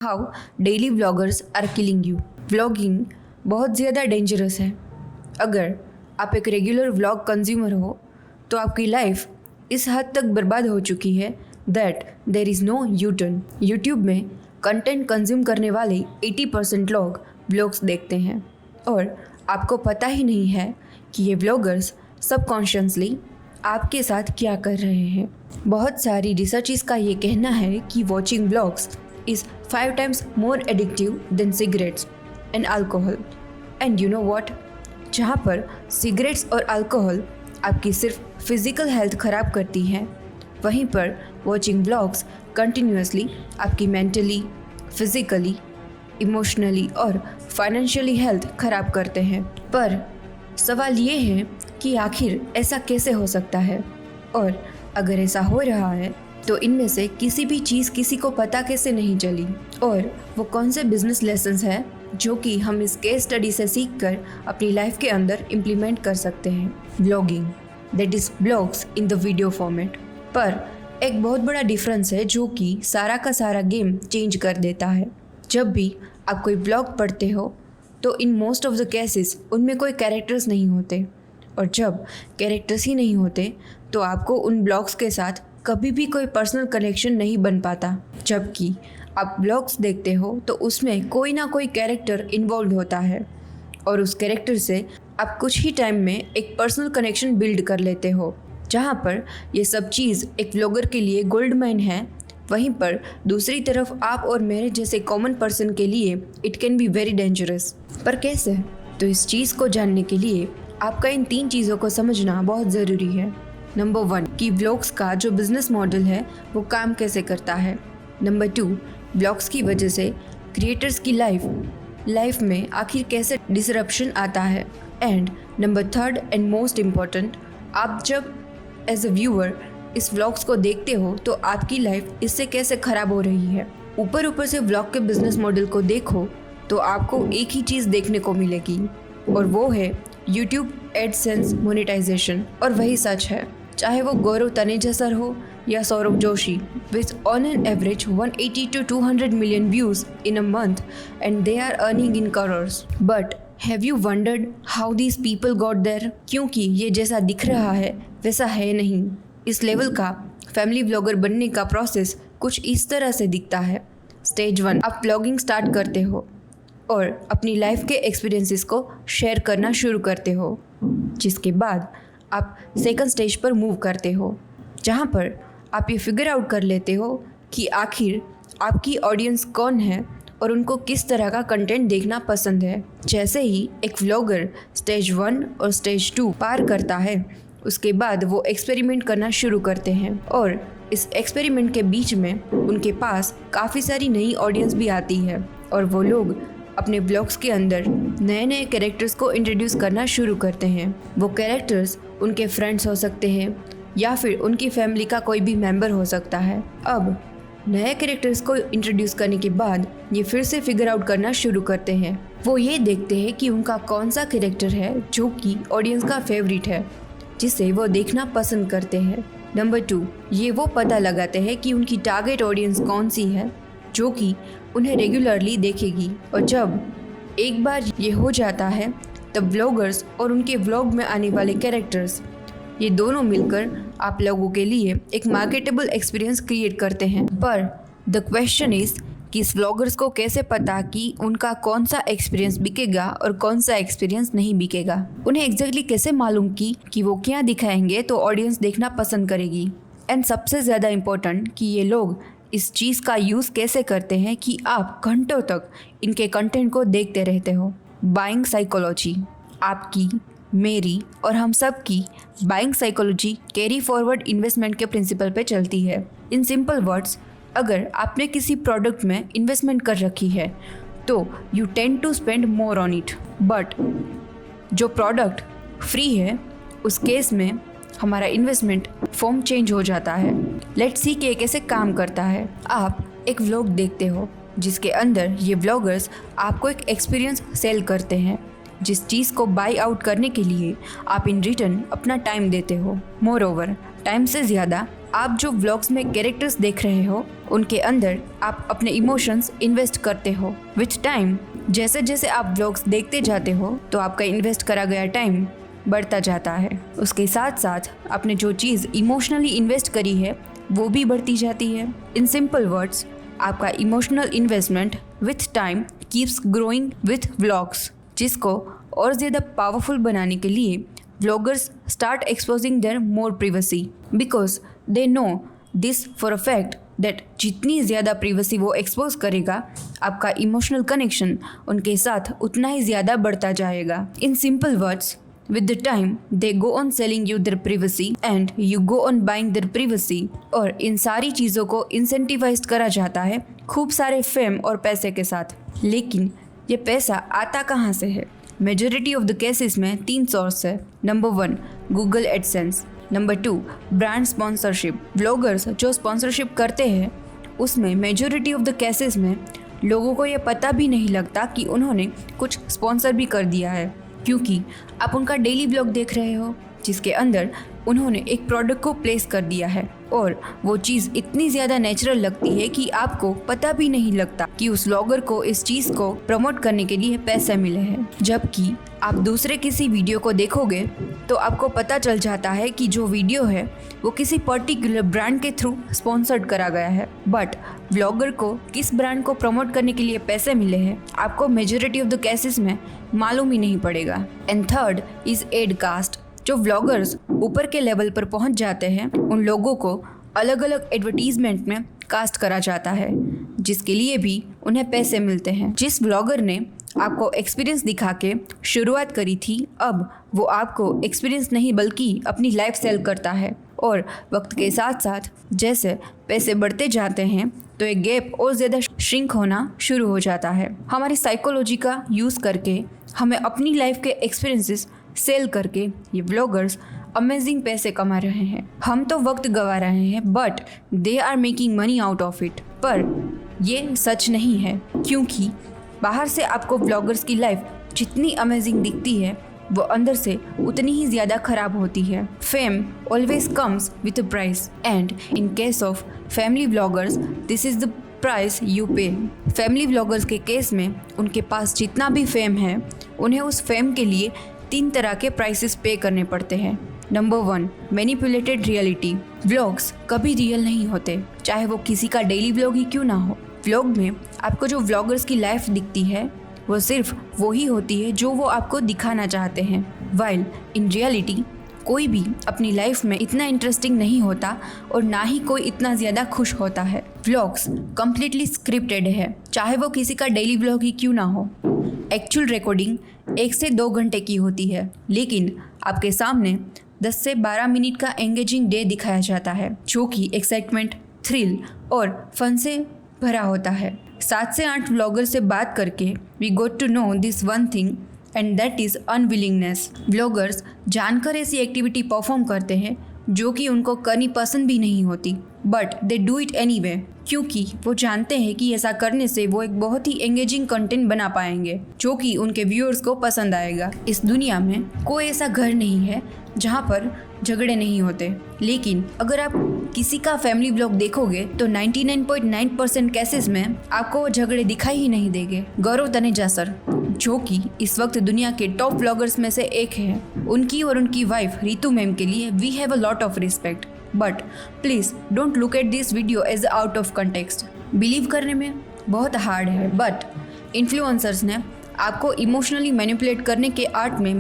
How daily vloggers are killing you. Vlogging बहुत ज़्यादा dangerous है। अगर आप एक रेगुलर व्लॉग कंज्यूमर हो तो आपकी लाइफ इस हद तक बर्बाद हो चुकी है that there is no U turn. YouTube में कंटेंट कंज्यूम करने वाले 80% लोग व्लॉग्स देखते हैं और आपको पता ही नहीं है कि ये व्लॉगर्स सबकॉन्शियसली आपके साथ क्या कर रहे हैं। बहुत सारी रिसर्चेस का ये कहना है कि watching vlogs is 5 times more addictive than cigarettes and alcohol. And you know what? जहाँ पर सिगरेट्स और अल्कोहल आपकी सिर्फ फिजिकल हेल्थ ख़राब करती हैं, वहीं पर वॉचिंग व्लॉग्स कंटिन्यूसली आपकी मेंटली, फिजिकली, इमोशनली और फाइनेंशियली हेल्थ ख़राब करते हैं। पर सवाल ये है कि आखिर ऐसा कैसे हो सकता है, और अगर ऐसा हो रहा है तो इनमें से किसी भी चीज़ किसी को पता कैसे नहीं चली, और वो कौन से बिजनेस लेसन्स हैं जो कि हम इस केस स्टडी से सीख कर अपनी लाइफ के अंदर इम्प्लीमेंट कर सकते हैं। Vlogging that is blogs in the video format. पर एक बहुत बड़ा डिफरेंस है जो कि सारा का सारा गेम चेंज कर देता है। जब भी आप कोई ब्लॉग पढ़ते हो तो in most of the cases उनमें कोई कैरेक्टर्स नहीं होते, और जब कैरेक्टर्स ही नहीं होते तो आपको उन ब्लॉग्स के साथ कभी भी कोई पर्सनल कनेक्शन नहीं बन पाता। जबकि आप ब्लॉग्स देखते हो तो उसमें कोई ना कोई कैरेक्टर इन्वॉल्व होता है और उस कैरेक्टर से आप कुछ ही टाइम में एक पर्सनल कनेक्शन बिल्ड कर लेते हो। जहाँ पर ये सब चीज़ एक व्लॉगर के लिए गोल्ड माइन है, वहीं पर दूसरी तरफ आप और मेरे जैसे कॉमन पर्सन के लिए it can be very dangerous. पर कैसे? तो इस चीज़ को जानने के लिए आपका इन 3 चीज़ों को समझना बहुत ज़रूरी है। नंबर 1 कि व्लॉग्स का जो बिज़नेस मॉडल है वो काम कैसे करता है। नंबर 2 व्लॉग्स की वजह से क्रिएटर्स की लाइफ में आखिर कैसे डिसरप्शन आता है। And number 3 and most important, आप जब एज अ व्यूअर इस व्लॉग्स को देखते हो तो आपकी लाइफ इससे कैसे ख़राब हो रही है। ऊपर से व्लॉग के बिज़नेस मॉडल को देखो तो आपको एक ही चीज़ देखने को मिलेगी, और वो है यूट्यूब एडसेंस मोनेटाइजेशन। और वही सच है, चाहे वो गौरव तनेजा सर हो या Saurabh Joshi, with on an average 180 to 200 million views in a month and they are earning in crores. But have you wondered how these people got there? क्योंकि ये जैसा दिख रहा है वैसा है नहीं। इस लेवल का फैमिली व्लॉगर बनने का प्रोसेस कुछ इस तरह से दिखता है। स्टेज 1, आप व्लॉगिंग स्टार्ट करते हो और अपनी लाइफ के एक्सपीरियंसेस को शेयर करना शुरू करते हो, जिसके बाद आप सेकंड स्टेज पर मूव करते हो, जहाँ पर आप ये फिगर आउट कर लेते हो कि आखिर आपकी ऑडियंस कौन है और उनको किस तरह का कंटेंट देखना पसंद है। जैसे ही एक व्लॉगर स्टेज 1 और स्टेज 2 पार करता है, उसके बाद वो एक्सपेरिमेंट करना शुरू करते हैं, और इस एक्सपेरिमेंट के बीच में उनके पास काफ़ी सारी नई ऑडियंस भी आती है, और वो लोग अपने ब्लॉग्स के अंदर नए नए कैरेक्टर्स को इंट्रोड्यूस करना शुरू करते हैं। वो कैरेक्टर्स उनके फ्रेंड्स हो सकते हैं या फिर उनकी फैमिली का कोई भी मेंबर हो सकता है। अब नए कैरेक्टर्स को इंट्रोड्यूस करने के बाद ये फिर से फिगर आउट करना शुरू करते हैं। वो ये देखते हैं कि उनका कौन सा कैरेक्टर है जो कि ऑडियंस का फेवरेट है, जिसे वो देखना पसंद करते हैं। नंबर 2, ये वो पता लगाते हैं कि उनकी टारगेट ऑडियंस कौन सी है जो कि उन्हें रेगुलरली देखेगी। और जब एक बार ये हो जाता है तब व्लॉगर्स और उनके व्लॉग में आने वाले कैरेक्टर्स, ये दोनों मिलकर आप लोगों के लिए एक मार्केटेबल एक्सपीरियंस क्रिएट करते हैं। पर द क्वेश्चन इज़ कि इस व्लॉगर्स को कैसे पता कि उनका कौन सा एक्सपीरियंस बिकेगा और कौन सा एक्सपीरियंस नहीं बिकेगा। उन्हें एग्जैक्टली कैसे मालूम कि वो क्या दिखाएंगे तो ऑडियंस देखना पसंद करेगी। एंड सबसे ज़्यादा इम्पोर्टेंट कि ये लोग इस चीज़ का यूज़ कैसे करते हैं कि आप घंटों तक इनके कंटेंट को देखते रहते हो। बाइंग साइकोलॉजी, आपकी, मेरी और हम सब की buying psychology carry forward investment के प्रिंसिपल पे चलती है। इन सिंपल वर्ड्स, अगर आपने किसी प्रोडक्ट में इन्वेस्टमेंट कर रखी है तो you tend to spend more on it, but जो प्रोडक्ट फ्री है उस केस में हमारा इन्वेस्टमेंट फॉर्म चेंज हो जाता है। लेट्स सी कि ये कैसे काम करता है। आप एक व्लॉग देखते हो जिसके अंदर ये व्लॉगर्स आपको एक एक्सपीरियंस सेल करते हैं, जिस चीज़ को बाई आउट करने के लिए आप इन रिटर्न अपना टाइम देते हो। मोर ओवर, टाइम से ज़्यादा आप जो व्लॉग्स में कैरेक्टर्स देख रहे हो उनके अंदर आप अपने इमोशंस इन्वेस्ट करते हो। विथ टाइम जैसे जैसे आप व्लॉग्स देखते जाते हो तो आपका इन्वेस्ट करा गया टाइम बढ़ता जाता है। उसके साथ साथ आपने जो चीज़ इमोशनली इन्वेस्ट करी है वो भी बढ़ती जाती है। इन सिंपल वर्ड्स, आपका emotional investment with time keeps growing with vlogs, जिसको और ज़्यादा पावरफुल बनाने के लिए vloggers start exposing their more privacy because they know this for a fact that जितनी ज़्यादा प्रिवेसी वो एक्सपोज करेगा आपका इमोशनल कनेक्शन उनके साथ उतना ही ज़्यादा बढ़ता जाएगा। इन simple words, with the time they go on selling you their privacy and you go on buying their privacy। और इन सारी चीज़ों को इंसेंटिवाइज करा जाता है खूब सारे फेम और पैसे के साथ। लेकिन ये पैसा आता कहाँ से है? मेजॉरिटी ऑफ द केसेस में 3 सोर्स है। Number 1 Google AdSense, number 2 brand sponsorship. Vloggers जो स्पॉन्सरशिप करते हैं उसमें मेजॉरिटी ऑफ द केसेस में लोगों को ये पता भी नहीं लगता कि उन्होंने कुछ स्पॉन्सर भी कर दिया है, क्योंकि आप उनका डेली ब्लॉग देख रहे हो जिसके अंदर उन्होंने एक प्रोडक्ट को प्लेस कर दिया है और वो चीज़ इतनी ज़्यादा नेचुरल लगती है कि आपको पता भी नहीं लगता कि उस व्लॉगर को इस चीज़ को प्रमोट करने के लिए पैसे मिले हैं। जबकि आप दूसरे किसी वीडियो को देखोगे तो आपको पता चल जाता है कि जो वीडियो है वो किसी पर्टिकुलर ब्रांड के थ्रू स्पॉन्सर्ड करा गया है, बट व्लॉगर को किस ब्रांड को प्रमोट करने के लिए पैसे मिले हैं आपको मेजॉरिटी ऑफ द केसेस में मालूम ही नहीं पड़ेगा। And third is ad cost. जो व्लॉगर्स ऊपर के लेवल पर पहुंच जाते हैं उन लोगों को अलग अलग एडवर्टीजमेंट में कास्ट करा जाता है, जिसके लिए भी उन्हें पैसे मिलते हैं। जिस व्लॉगर ने आपको एक्सपीरियंस दिखा के शुरुआत करी थी, अब वो आपको एक्सपीरियंस नहीं बल्कि अपनी लाइफ सेल करता है। और वक्त के साथ साथ जैसे पैसे बढ़ते जाते हैं तो एक गैप और ज़्यादा श्रिंक होना शुरू हो जाता है। हमारी साइकोलॉजी का यूज़ करके हमें अपनी लाइफ के एक्सपीरियंसेस सेल करके ये व्लॉगर्स अमेजिंग पैसे कमा रहे हैं। हम तो वक्त गंवा रहे हैं but they are making money out of it. पर ये सच नहीं है, क्योंकि बाहर से आपको व्लॉगर्स की लाइफ जितनी अमेजिंग दिखती है वो अंदर से उतनी ही ज़्यादा खराब होती है। Fame always comes with a price and in case of family vloggers this is the price you पे। फैमिली व्लॉगर्स के केस में उनके पास जितना भी फेम है उन्हें उस फेम के लिए 3 तरह के प्राइसेस पे करने पड़ते हैं। Number 1 manipulated reality. व्लॉग्स कभी रियल नहीं होते, चाहे वो किसी का डेली व्लॉग ही क्यों ना हो। व्लॉग में आपको जो व्लॉगर्स की लाइफ दिखती है वो सिर्फ वही होती है जो वो आपको दिखाना चाहते हैं, वाइल इन रियलिटी कोई भी अपनी लाइफ में इतना इंटरेस्टिंग नहीं होता और ना ही कोई इतना ज़्यादा खुश होता है। व्लॉग्स कम्प्लीटली स्क्रिप्टेड है, चाहे वो किसी का डेली व्लॉग ही क्यों ना हो। एक्चुअल रिकॉर्डिंग 1 से 2 घंटे की होती है, लेकिन आपके सामने 10 से 12 मिनट का एंगेजिंग डे दिखाया जाता है जो कि एक्साइटमेंट, थ्रिल और फन से भरा होता है। 7 से 8 व्लॉगर से बात करके we got to know this one thing and that is unwillingness. Vloggers जानकर ऐसी एक्टिविटी परफॉर्म करते हैं जो कि उनको करनी पसंद भी नहीं होती, but they do it anyway, क्योंकि वो जानते हैं कि ऐसा करने से वो एक बहुत ही एंगेजिंग कंटेंट बना पाएंगे जो कि उनके व्यूअर्स को पसंद आएगा। इस दुनिया में कोई ऐसा घर नहीं है जहाँ पर झगड़े नहीं होते, लेकिन अगर आप किसी का फैमिली व्लॉग देखोगे तो 99.9% केसेस में आपको वो झगड़े दिखाई ही नहीं देंगे। गौरव तनेजा सर, जो कि इस वक्त दुनिया के टॉप व्लॉगर्स में से एक हैं, उनकी और उनकी वाइफ रितु मैम के लिए we have a lot of respect, but please don't look at this video as out of context. Believe करने में बहुत हार्ड है, बट इन्फ्लुएंसर्स ने आपको इमोशनली मैनिपुलेट करने के आर्ट में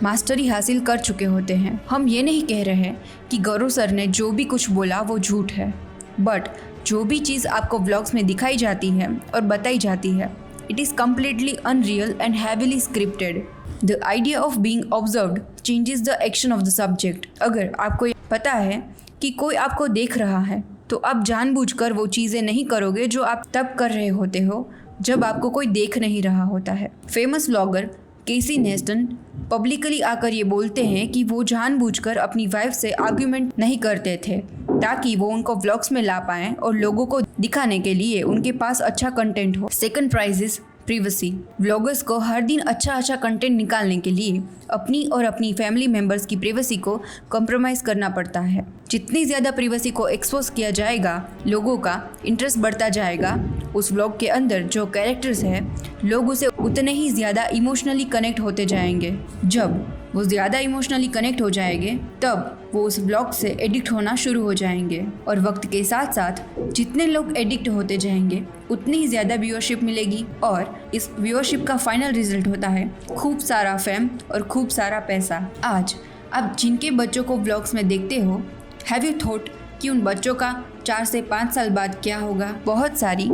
मास्टरी हासिल कर चुके होते हैं। हम ये नहीं कह रहे हैं कि गौरव सर ने जो भी कुछ बोला वो झूठ है, बट जो भी चीज़ आपको व्लॉग्स में दिखाई जाती है और बताई जाती है it is completely unreal and heavily scripted. The idea of being observed changes the action of the subject. अगर आपको पता है कि कोई आपको देख रहा है तो आप जानबूझकर वो चीज़ें नहीं करोगे जो आप तब कर रहे होते हो जब आपको कोई देख नहीं रहा होता है। फेमस व्लॉगर केसी नेस्टन पब्लिकली आकर ये बोलते हैं कि वो जानबूझकर अपनी वाइफ से आर्ग्यूमेंट नहीं करते थे ताकि वो उनको व्लॉग्स में ला पाएं और लोगों को दिखाने के लिए उनके पास अच्छा कंटेंट हो। Second prize is privacy. Vloggers को हर दिन अच्छा कंटेंट निकालने के लिए अपनी और अपनी फैमिली मेंबर्स की प्रिवेसी को कॉम्प्रोमाइज़ करना पड़ता है। जितनी ज़्यादा प्रिवेसी को एक्सपोज किया जाएगा, लोगों का इंटरेस्ट बढ़ता जाएगा। उस व्लॉग के अंदर जो कैरेक्टर्स है, लोग उसे उतने ही ज़्यादा इमोशनली कनेक्ट होते जाएंगे। जब वो ज़्यादा इमोशनली कनेक्ट हो जाएंगे, तब वो उस व्लॉग से एडिक्ट होना शुरू हो जाएंगे। और वक्त के साथ साथ जितने लोग एडिक्ट होते जाएंगे, उतनी ही ज़्यादा व्यूअरशिप मिलेगी। और इस व्यूअरशिप का फाइनल रिजल्ट होता है खूब सारा फेम और खूब सारा पैसा। आज आप जिनके बच्चों को व्लॉग्स में देखते हो, हैव यू थॉट कि उन बच्चों का 4 से 5 साल बाद क्या होगा? बहुत सारी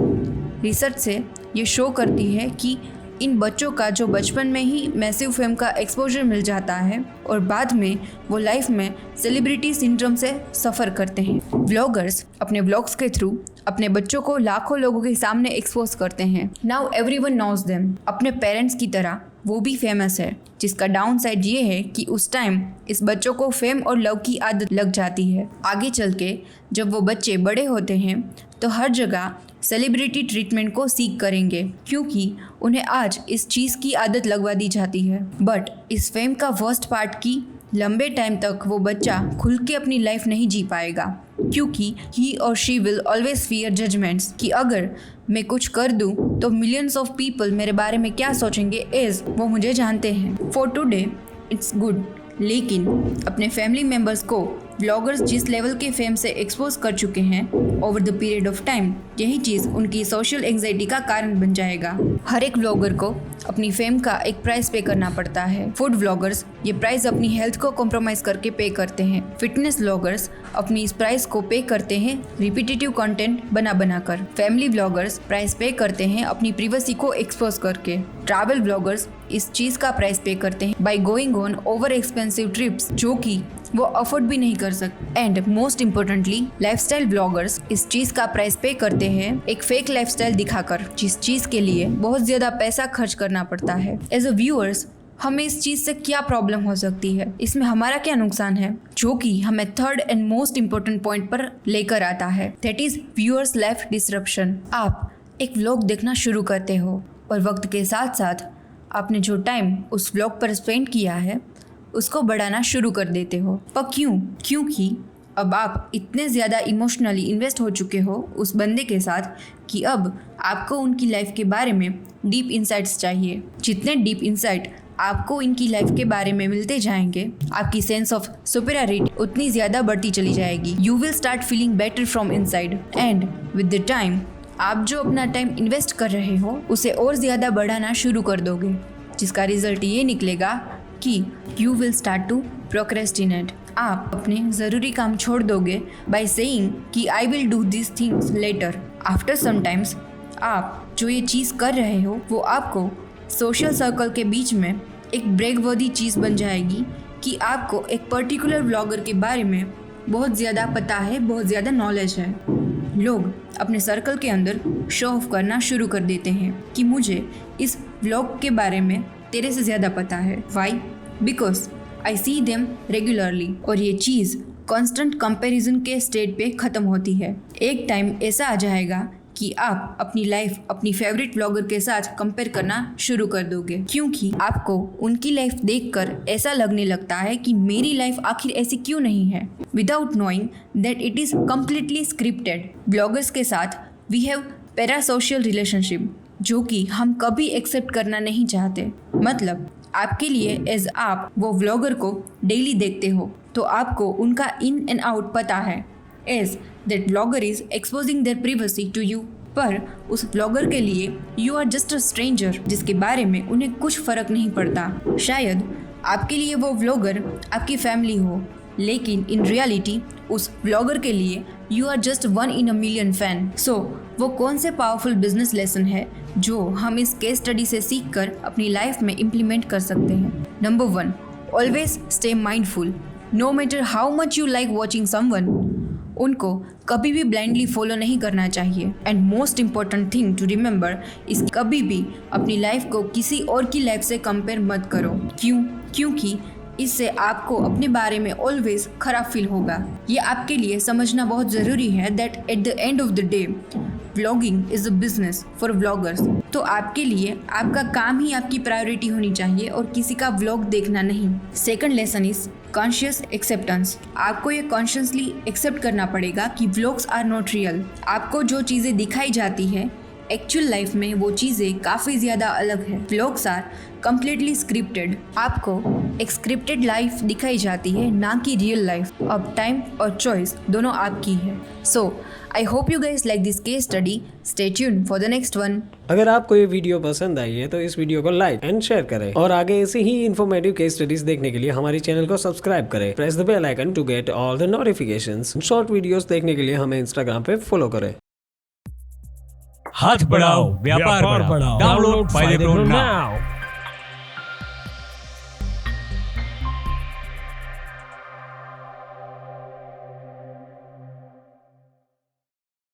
रिसर्च से ये शो करती है कि इन बच्चों का जो बचपन में ही मैसिव फेम का एक्सपोजर मिल जाता है और बाद में वो लाइफ में सेलिब्रिटी सिंड्रोम से सफ़र करते हैं। व्लॉगर्स अपने व्लॉग्स के थ्रू अपने बच्चों को लाखों लोगों के सामने एक्सपोज करते हैं। Now everyone knows them. अपने पेरेंट्स की तरह वो भी फेमस है, जिसका डाउन साइड ये है कि उस टाइम इस बच्चों को फेम और लव की आदत लग जाती है। आगे चल के जब वो बच्चे बड़े होते हैं तो हर जगह सेलिब्रिटी ट्रीटमेंट को सीख करेंगे, क्योंकि उन्हें आज इस चीज़ की आदत लगवा दी जाती है। बट इस फेम का वर्स्ट पार्ट की लंबे टाइम तक वो बच्चा खुल के अपनी लाइफ नहीं जी पाएगा, क्योंकि ही और she will always fear judgements कि अगर मैं कुछ कर दूं तो मिलियंस ऑफ पीपल मेरे बारे में क्या सोचेंगे, एज वो मुझे जानते हैं। फॉर टुडे इट्स गुड, लेकिन अपने फैमिली मेम्बर्स को व्लॉगर्स जिस लेवल के फेम से एक्सपोज कर चुके हैं over the period of time, यही चीज़ उनकी सोशल एंग्जाइटी का कारण बन जाएगा। हर एक व्लॉगर को अपनी फेम का एक प्राइस पे करना पड़ता है। फूड व्लॉगर्स ये प्राइस अपनी हेल्थ को कॉम्प्रोमाइज़ करके पे करते हैं। फिटनेस व्लॉगर्स अपनी इस प्राइस को पे करते हैं रिपीटेटिव कंटेंट बना कर। फैमिली व्लॉगर्स प्राइस पे करते हैं अपनी प्रिवेसी को एक्सपोज करके। ट्रैवल व्लॉगर्स इस चीज़ का प्राइस पे करते हैं by going on over expensive trips, जो कि वो अफोर्ड भी नहीं कर सकते। And most importantly lifestyle bloggers इस चीज़ का प्राइस पे करते हैं एक फेक लाइफस्टाइल दिखाकर, जिस चीज़ के लिए बहुत ज़्यादा पैसा खर्च करना पड़ता है। एज अ व्यूअर्स हमें इस चीज़ से क्या प्रॉब्लम हो सकती है, इसमें हमारा क्या नुकसान है, जो कि हमें third and most important point पर लेकर आता है, that is viewers life disruption. आप एक व्लॉग देखना शुरू करते हो और वक्त के साथ साथ आपने जो टाइम उस व्लॉग पर स्पेंड किया है उसको बढ़ाना शुरू कर देते हो। पर क्यों? क्योंकि अब आप इतने ज़्यादा इमोशनली इन्वेस्ट हो चुके हो उस बंदे के साथ कि अब आपको उनकी लाइफ के बारे में डीप इंसाइट्स चाहिए। जितने डीप इंसाइट आपको इनकी लाइफ के बारे में मिलते जाएंगे, आपकी सेंस ऑफ सुपीरियरिटी उतनी ज़्यादा बढ़ती चली जाएगी। You will start feeling better from inside, and with the time आप जो अपना टाइम इन्वेस्ट कर रहे हो उसे और ज़्यादा बढ़ाना शुरू कर दोगे, जिसका रिजल्ट ये निकलेगा कि you will start to procrastinate. आप अपने ज़रूरी काम छोड़ दोगे बाय सेइंग कि I will do this things later. After sometimes आप जो ये चीज़ कर रहे हो वो आपको सोशल सर्कल के बीच में एक ब्रेकवर्दी चीज़ बन जाएगी कि आपको एक पर्टिकुलर व्लॉगर के बारे में बहुत ज़्यादा पता है, बहुत ज़्यादा नॉलेज है। लोग अपने सर्कल के अंदर शो ऑफ करना शुरू कर देते हैं कि मुझे इस व्लॉग के बारे में तेरे से ज़्यादा पता है। Why? Because I see them regularly. और ये चीज़ कॉन्स्टेंट कंपैरिजन के स्टेट पे ख़त्म होती है। एक टाइम ऐसा आ जाएगा कि आप अपनी लाइफ अपनी फेवरेट व्लॉगर के साथ कंपेयर करना शुरू कर दोगे, क्योंकि आपको उनकी लाइफ देखकर ऐसा लगने लगता है कि मेरी लाइफ आखिर ऐसी क्यों नहीं है, without knowing that it is completely scripted. Bloggers के साथ वी हैव पैरासोशियल रिलेशनशिप, जो कि हम कभी एक्सेप्ट करना नहीं चाहते। मतलब आपके लिए एज आप वो व्लॉगर को डेली देखते हो तो आपको उनका इन एंड आउट पता है, as that vlogger is exposing their privacy to you. पर उस व्लॉगर के लिए you are just a stranger, जिसके बारे में उन्हें कुछ फर्क नहीं पड़ता। शायद आपके लिए वो व्लॉगर आपकी फैमिली हो, लेकिन इन रियलिटी उस व्लॉगर के लिए you are just 1 in a million fan. So वो कौन से पावरफुल बिजनेस लेसन है जो हम इस केस स्टडी से सीख कर अपनी लाइफ में इम्प्लीमेंट कर सकते हैं? Number 1, always stay mindful. No matter how much you like watching someone, उनको कभी भी ब्लाइंडली फॉलो नहीं करना चाहिए। And most important thing to remember is कभी भी अपनी लाइफ को किसी और की लाइफ से कंपेयर मत करो। क्यों? क्योंकि इससे आपको अपने बारे में ऑलवेज खराब फील होगा। ये आपके लिए समझना बहुत ज़रूरी है that at the end of the day vlogging is a business for vloggers. तो आपके लिए आपका काम ही आपकी प्रायोरिटी होनी चाहिए और किसी का व्लॉग देखना नहीं। Second lesson is conscious acceptance. आपको ये कॉन्शियसली एक्सेप्ट करना पड़ेगा कि व्लॉग्स आर नॉट रियल। आपको जो चीज़ें दिखाई जाती है एक्चुअल लाइफ में वो चीज़ें काफ़ी ज़्यादा अलग है। Vlogs are completely scripted. आपको एक स्क्रिप्टेड लाइफ दिखाई जाती है, ना कि रियल लाइफ। अब टाइम और चॉइस दोनों आपकी है। So I hope you guys like this case study. Stay tuned for the next one. अगर आपको ये वीडियो पसंद आई है तो इस वीडियो को लाइक एंड शेयर करें और आगे ऐसे ही इन्फॉर्मेटिव केस स्टडीज देखने के लिए हमारे चैनल को सब्सक्राइब करें। Press the bell icon to get all the notifications. Short videos देखने के लिए हमें इंस्टाग्राम पे फॉलो करें। हाथ बढ़ाओ, व्यापार बढ़ाओ। डाउनलोड फायदे प्रो नाउ।